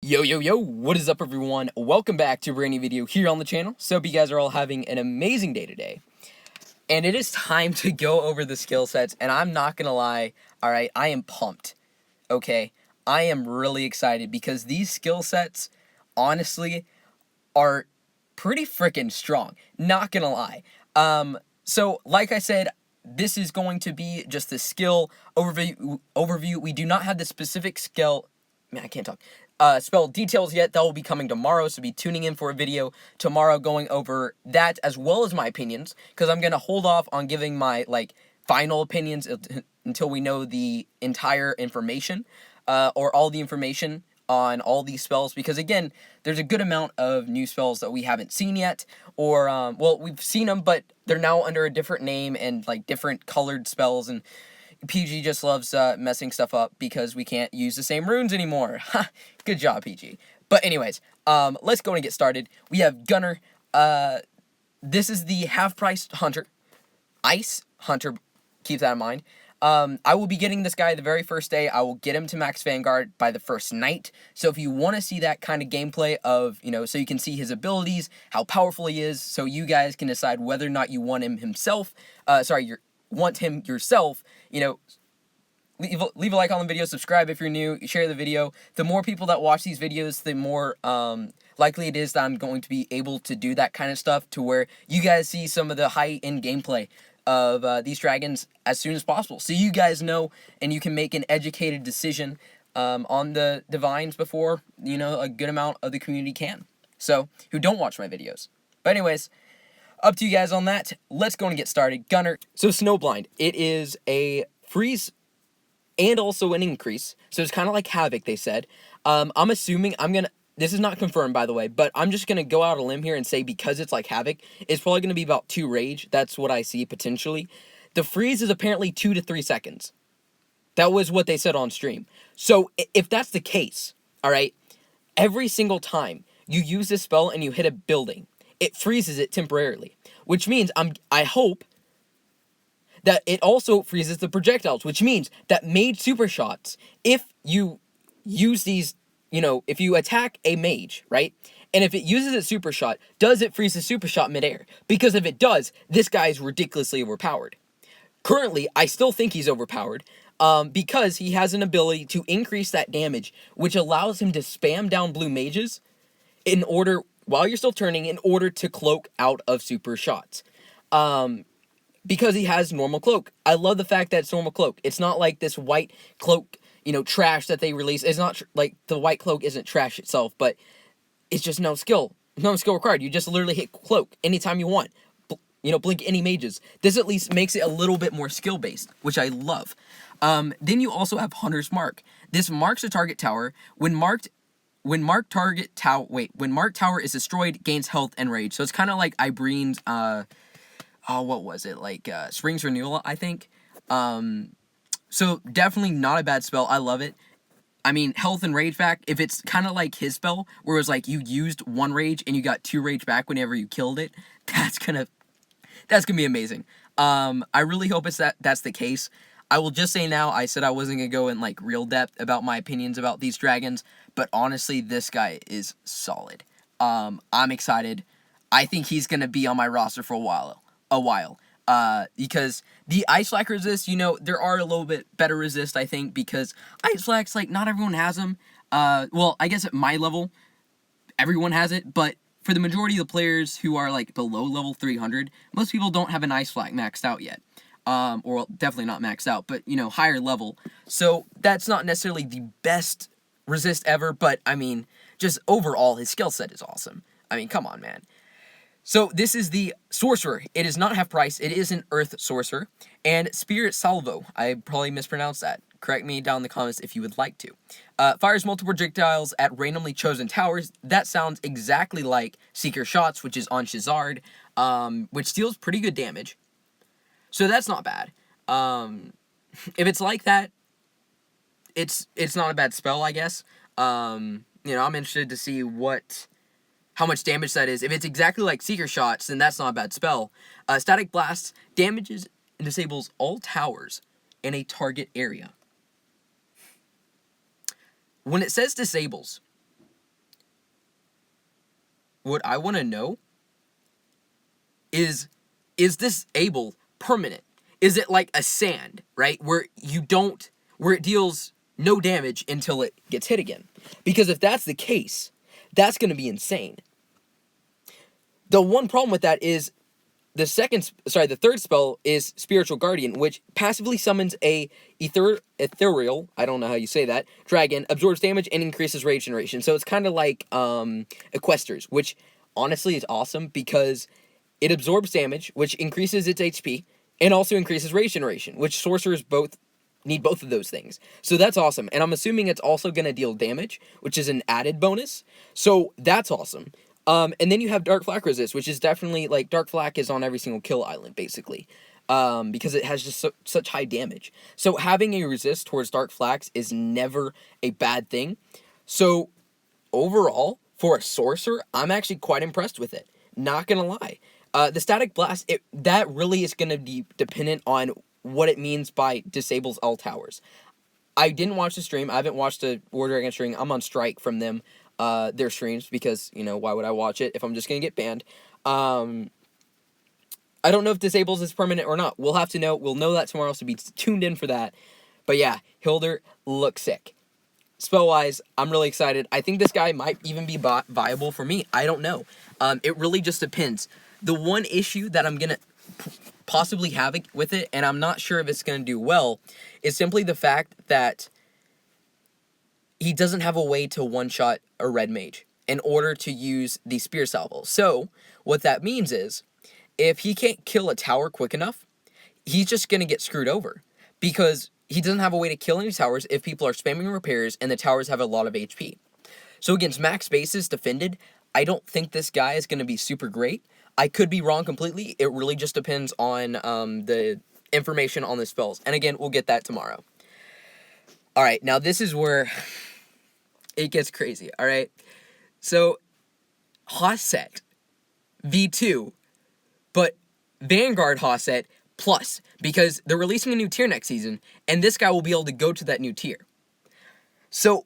Yo, what is up everyone? Welcome back to a brand new video here on the channel. So hope you guys are all having an amazing day today. And it is time to go over the skill sets, and I'm not gonna lie, alright, I am pumped. Okay? I am really excited because these skill sets, honestly, are pretty freaking strong. Not gonna lie. So like I said, this is going to be just the skill overview. We do not have the specific skill. Man, I can't talk. Spell details yet. That will be coming tomorrow, so be tuning in for a video tomorrow going over that as well as my opinions, because I'm gonna hold off on giving my final opinions until we know the entire information, or all the information on all these spells, because again, there's a good amount of new spells that we haven't seen yet, or well, we've seen them, but they're now under a different name and different colored spells, and PG just loves messing stuff up because we can't use the same runes anymore. Ha! Good job, PG. But anyways, let's go and get started. We have Gunnar. This is the half-price hunter. Ice hunter. Keep that in mind. I will be getting this guy the very first day. I will get him to max Vanguard by the first night. So if you want to see that kind of gameplay of, so you can see his abilities, how powerful he is, so you guys can decide whether or not you want him himself. Want him yourself, leave a like on the video, subscribe if you're new, share the video. The more people that watch these videos, the more likely it is that I'm going to be able to do that kind of stuff to where you guys see some of the high-end gameplay of these dragons as soon as possible, so you guys know and you can make an educated decision on the divines before a good amount of the community can, so who don't watch my videos. But anyways, up to you guys on that. Let's go and get started. Gunnar. So Snowblind, it is a freeze and also an increase. So it's kind of like Havoc, they said. I'm assuming this is not confirmed, by the way, but I'm just going to go out on a limb here and say because it's like Havoc, it's probably going to be about 2 rage. That's what I see potentially. The freeze is apparently 2 to 3 seconds. That was what they said on stream. So if that's the case, all right, every single time you use this spell and you hit a building, it freezes it temporarily, which means I hope that it also freezes the projectiles, which means that mage super shots, if you use these, if you attack a mage, right, and if it uses a super shot, does it freeze the super shot midair? Because if it does, this guy is ridiculously overpowered. Currently, I still think he's overpowered, because he has an ability to increase that damage, which allows him to spam down blue mages in order, while you're still turning, in order to cloak out of super shots. Because he has normal cloak. I love the fact that it's normal cloak. It's not like this white cloak, trash that they release. It's not like the white cloak isn't trash itself, but it's just no skill required. You just literally hit cloak anytime you want. Blink any mages. This at least makes it a little bit more skill-based, which I love. Then you also have Hunter's Mark. This marks a target tower. When marked tower is destroyed, gains health and rage. So it's kind of like Ibreen's, what was it? Spring's Renewal, I think. So definitely not a bad spell. I love it. I mean, health and rage back, if it's kind of like his spell, where it was you used 1 rage and you got 2 rage back whenever you killed it, that's gonna be amazing. I really hope that's the case. I will just say now, I said I wasn't going to go in real depth about my opinions about these dragons, but honestly, this guy is solid. I'm excited. I think he's going to be on my roster for a while. Because the Ice Flak resist, there are a little bit better resist, I think, because Ice Flaks, not everyone has them. Well, I guess at my level, everyone has it, but for the majority of the players who are below level 300, most people don't have an Ice Flak maxed out yet. Or definitely not maxed out, but, higher level. So that's not necessarily the best resist ever, but, I mean, just overall, his skill set is awesome. I mean, come on, man. So this is the Sorcerer. It is not half price. It is an Earth Sorcerer. And Spirit Salvo. I probably mispronounced that. Correct me down in the comments if you would like to. Fires multiple projectiles at randomly chosen towers. That sounds exactly like Seeker Shots, which is on Shazard, which deals pretty good damage. So that's not bad. If it's like that, it's not a bad spell, I guess. I'm interested to see how much damage that is. If it's exactly like Seeker Shots, then that's not a bad spell. Static Blast damages and disables all towers in a target area. When it says disables, what I want to know is this able permanent? Is it like a sand, right? Where it deals no damage until it gets hit again? Because if that's the case, that's going to be insane. The one problem with that is the third spell is Spiritual Guardian, which passively summons a ethereal, I don't know how you say that, dragon, absorbs damage and increases rage generation. So it's kind of like Equesters, which honestly is awesome because it absorbs damage, which increases its HP, and also increases rage generation, which sorcerers need both of those things. So that's awesome. And I'm assuming it's also going to deal damage, which is an added bonus. So that's awesome. And then you have Dark Flak resist, which is definitely, like, Dark Flak is on every single kill island, basically. Because it has just such high damage. So having a resist towards Dark Flaks is never a bad thing. So overall, for a sorcerer, I'm actually quite impressed with it. Not gonna lie. The Static Blast, that really is gonna be dependent on what it means by disables all towers. I didn't watch the stream. I haven't watched the War Dragon stream. I'm on strike from them. Their streams, because, you know, why would I watch it if I'm just gonna get banned? I don't know if disables is permanent or not. We'll have to know. We'll know that tomorrow, so be tuned in for that. But yeah, Hildr looks sick. Spell-wise, I'm really excited. I think this guy might even be viable for me. I don't know. It really just depends. The one issue that I'm gonna possibly have with it, and I'm not sure if it's gonna do well, is simply the fact that he doesn't have a way to one-shot a red mage in order to use the spear salvo. So, what that means is, if he can't kill a tower quick enough, he's just going to get screwed over. Because he doesn't have a way to kill any towers if people are spamming repairs and the towers have a lot of HP. So against max bases defended, I don't think this guy is going to be super great. I could be wrong completely. It really just depends on the information on the spells. And again, we'll get that tomorrow. Alright, now this is where it gets crazy, alright? So, HAUS set V2, but Vanguard HAUS set plus, because they're releasing a new tier next season, and this guy will be able to go to that new tier. So,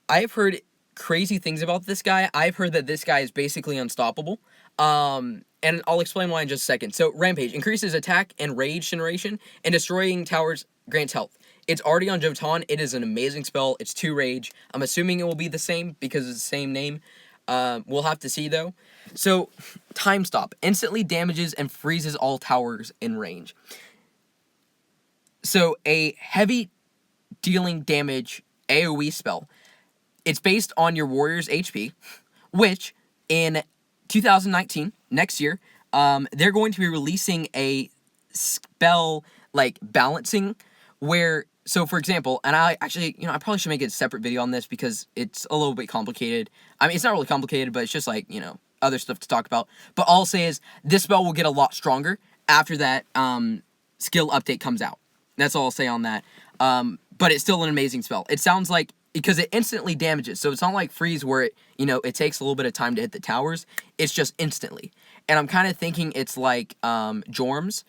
I've heard crazy things about this guy. I've heard that this guy is basically unstoppable, and I'll explain why in just a second. So, Rampage increases attack and rage generation, and destroying towers grants health. It's already on Jotun. It is an amazing spell. It's 2 rage. I'm assuming it will be the same because it's the same name. We'll have to see, though. So, Time Stop. Instantly damages and freezes all towers in range. So, a heavy dealing damage AoE spell. It's based on your warrior's HP, which, in 2019, next year, they're going to be releasing a spell, like, balancing, where... So, for example, and I actually, I probably should make a separate video on this because it's a little bit complicated. I mean, it's not really complicated, but it's just like, other stuff to talk about. But all I'll say is, this spell will get a lot stronger after that skill update comes out. That's all I'll say on that. But it's still an amazing spell. It sounds like, because it instantly damages. So it's not like Freeze where it takes a little bit of time to hit the towers. It's just instantly. And I'm kind of thinking it's like Jormungandr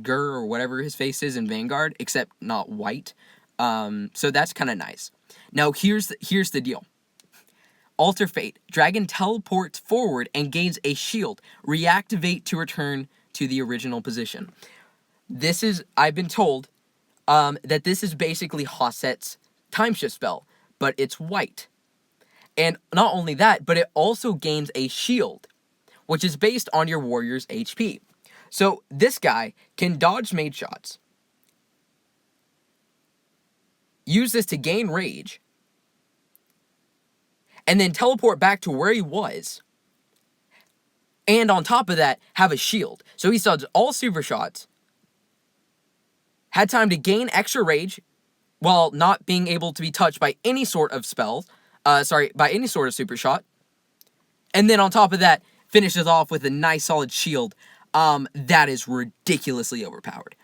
or whatever his face is in Vanguard, except not white. So that's kind of nice. Now here's the deal. Alter Fate. Dragon teleports forward and gains a shield. Reactivate to return to the original position. I've been told that this is basically HAUS time shift spell, but it's white. And not only that, but it also gains a shield, which is based on your warrior's HP. So, this guy can dodge mage shots, use this to gain rage, and then teleport back to where he was, and on top of that, have a shield. So he dodged all super shots, had time to gain extra rage, while not being able to be touched by any sort of by any sort of super shot, and then on top of that, finishes off with a nice solid shield. That is ridiculously overpowered.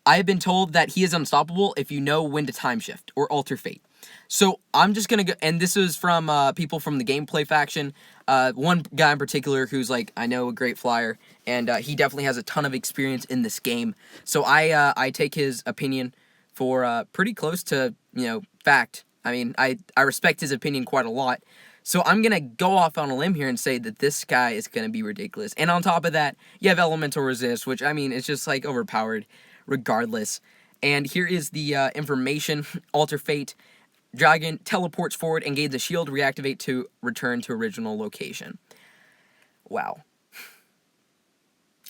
I have been told that he is unstoppable if you know when to time shift or alter fate. So I'm just gonna go, and this is from people from the gameplay faction. One guy in particular who's like, I know, a great flyer, and he definitely has a ton of experience in this game. So I take his opinion for pretty close to fact. I mean, I respect his opinion quite a lot. So I'm going to go off on a limb here and say that this guy is going to be ridiculous. And on top of that, you have elemental resist, which, I mean, it's just, like, overpowered regardless. And here is the information. Alter Fate. Dragon teleports forward and gains a shield. Reactivate to return to original location. Wow.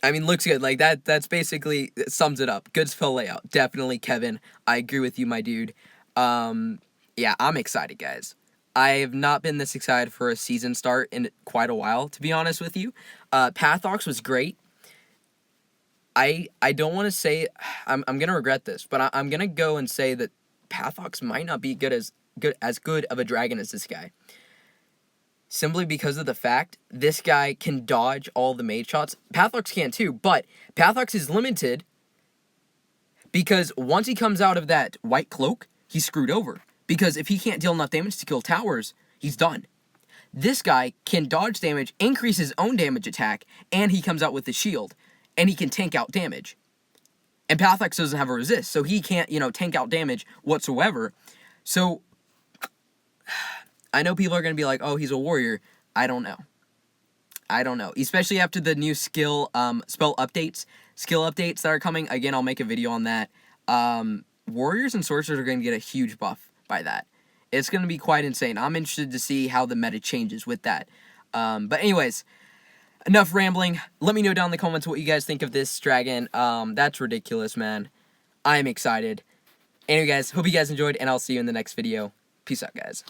I mean, looks good. Like, that's basically sums it up. Good spell layout. Definitely, Kevin. I agree with you, my dude. Yeah, I'm excited, guys. I have not been this excited for a season start in quite a while, to be honest with you. Pathox was great. I don't want to say... I'm going to regret this, but I'm going to go and say that Pathox might not be as good of a dragon as this guy. Simply because of the fact this guy can dodge all the mage shots. Pathox can too, but Pathox is limited because once he comes out of that white cloak, he's screwed over. Because if he can't deal enough damage to kill towers, he's done. This guy can dodge damage, increase his own damage attack, and he comes out with the shield. And he can tank out damage. And Pathox doesn't have a resist, so he can't, tank out damage whatsoever. So, I know people are going to be like, oh, he's a warrior. I don't know. Especially after the new spell updates that are coming. Again, I'll make a video on that. Warriors and sorcerers are going to get a huge buff by that. It's going to be quite insane. I'm interested to see how the meta changes with that. But anyways, enough rambling. Let me know down in the comments what you guys think of this dragon. That's ridiculous, man. I'm excited. Anyway, guys, hope you guys enjoyed, and I'll see you in the next video. Peace out, guys.